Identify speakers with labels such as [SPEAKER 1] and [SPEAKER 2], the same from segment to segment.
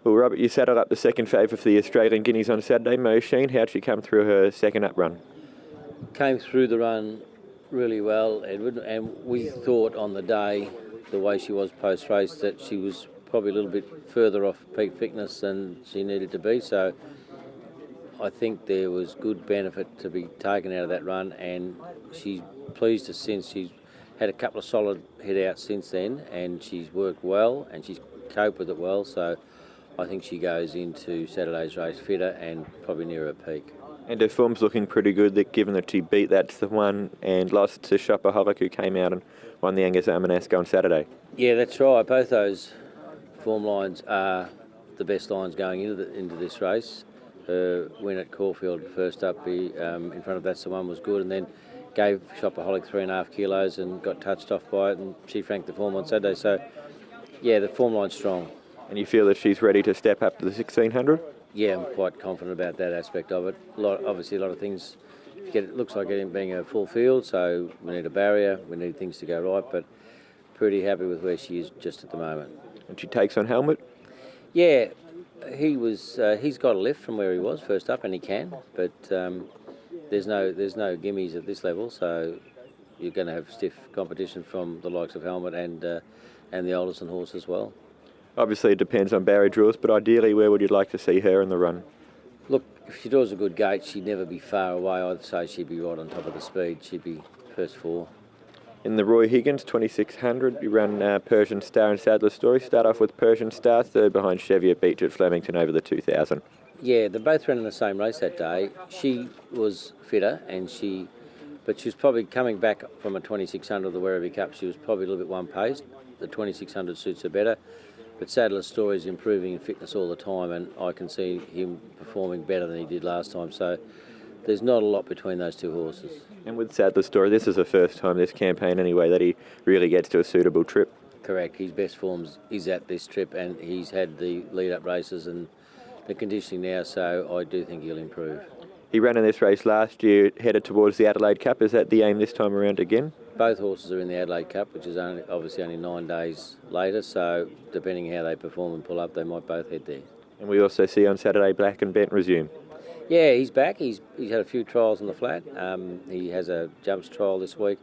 [SPEAKER 1] Well, Robert, you saddled up the second favourite for the Australian Guineas on Saturday, Mosheen. How'd she come through her second up run?
[SPEAKER 2] Came through the run really well, Edward, and we thought on the day, the way she was post-race, that she was probably a little bit further off peak fitness than she needed to be, so I think there was good benefit to be taken out of that run, and she's pleased us since. She's had a couple of solid head-outs since then, and she's worked well, and she's coped with it well, so I think she goes into Saturday's race fitter and probably near her peak.
[SPEAKER 1] And her form's looking pretty good, given that she beat That's the One and lost to Shopaholic, who came out and won the Angus Armanask on Saturday.
[SPEAKER 2] Yeah, that's right. Both those form lines are the best lines going into this race. Her win at Caulfield first up in front of That's the One was good, and then gave Shopaholic 3.5 kilos and got touched off by it, and she franked the form on Saturday. So, yeah, the form line's strong.
[SPEAKER 1] And you feel that she's ready to step up to the 1600?
[SPEAKER 2] Yeah, I'm quite confident about that aspect of it. Obviously, a lot of things. It looks like it being a full field, so we need a barrier, we need things to go right, but pretty happy with where she is just at the moment.
[SPEAKER 1] And she takes on Helmet?
[SPEAKER 2] Yeah, he's got a lift from where he was first up, and he can, but there's no gimmies at this level, so you're going to have stiff competition from the likes of Helmet and the Alderson horse as well.
[SPEAKER 1] Obviously it depends on barrier draws, but ideally where would you like to see her in the run?
[SPEAKER 2] Look, if she draws a good gate, she'd never be far away. I'd say she'd be right on top of the speed. She'd be first four.
[SPEAKER 1] In the Roy Higgins 2600, you run Persian Star and Sadler Story. Start off with Persian Star, third behind Cheviot Beach at Flemington over the 2000.
[SPEAKER 2] Yeah, they both ran in the same race that day. She was fitter, but she was probably coming back from a 2600 of the Werribee Cup. She was probably a little bit one-paced. The 2600 suits her better. But Sadler's Story is improving in fitness all the time, and I can see him performing better than he did last time. So there's not a lot between those two horses.
[SPEAKER 1] And with Sadler's Story, this is the first time this campaign anyway that he really gets to a suitable trip.
[SPEAKER 2] Correct. His best form is at this trip, and he's had the lead-up races and the conditioning now, so I do think he'll improve.
[SPEAKER 1] He ran in this race last year, headed towards the Adelaide Cup. Is that the aim this time around again?
[SPEAKER 2] Both horses are in the Adelaide Cup, which is obviously only 9 days later, so depending how they perform and pull up, they might both head there.
[SPEAKER 1] And we also see on Saturday Black and Bent resume.
[SPEAKER 2] Yeah, he's back. He's had a few trials on the flat. He has a jumps trial this week.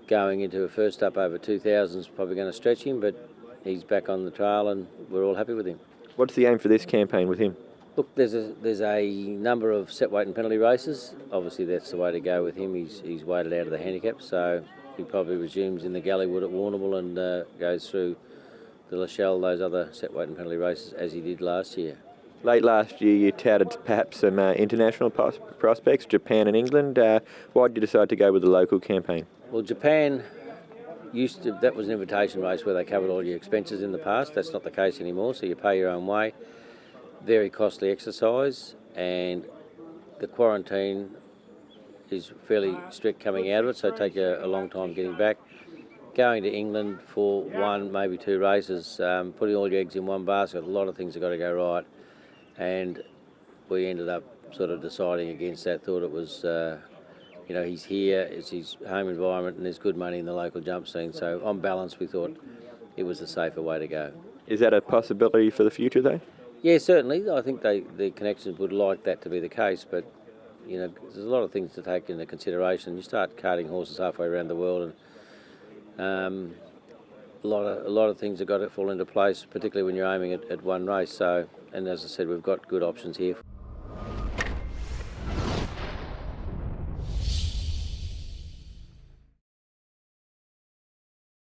[SPEAKER 2] Going into a first up over 2000 is probably going to stretch him, but he's back on the trail and we're all happy with him.
[SPEAKER 1] What's the aim for this campaign with him?
[SPEAKER 2] Look, there's a number of set weight and penalty races. Obviously, that's the way to go with him. He's weighted out of the handicap, so he probably resumes in the Galleywood at Warrnambool and goes through the Lachelle, those other set weight and penalty races, as he did last year.
[SPEAKER 1] Late last year, you touted perhaps some international prospects, Japan and England. Why did you decide to go with the local campaign?
[SPEAKER 2] Well, Japan that was an invitation race where they covered all your expenses in the past. That's not the case anymore, so you pay your own way. Very costly exercise, and the quarantine is fairly strict coming out of it, so take a long time getting back. Going to England for one, maybe two races, putting all your eggs in one basket, a lot of things have got to go right, and we ended up sort of deciding against that. Thought it was, he's here, it's his home environment, and there's good money in the local jump scene, so on balance we thought it was the safer way to go.
[SPEAKER 1] Is that a possibility for the future though?
[SPEAKER 2] Yeah, certainly. I think the connections would like that to be the case, but there's a lot of things to take into consideration. You start carting horses halfway around the world, and a lot of things have got to fall into place, particularly when you're aiming at one race. So, and as I said, we've got good options here.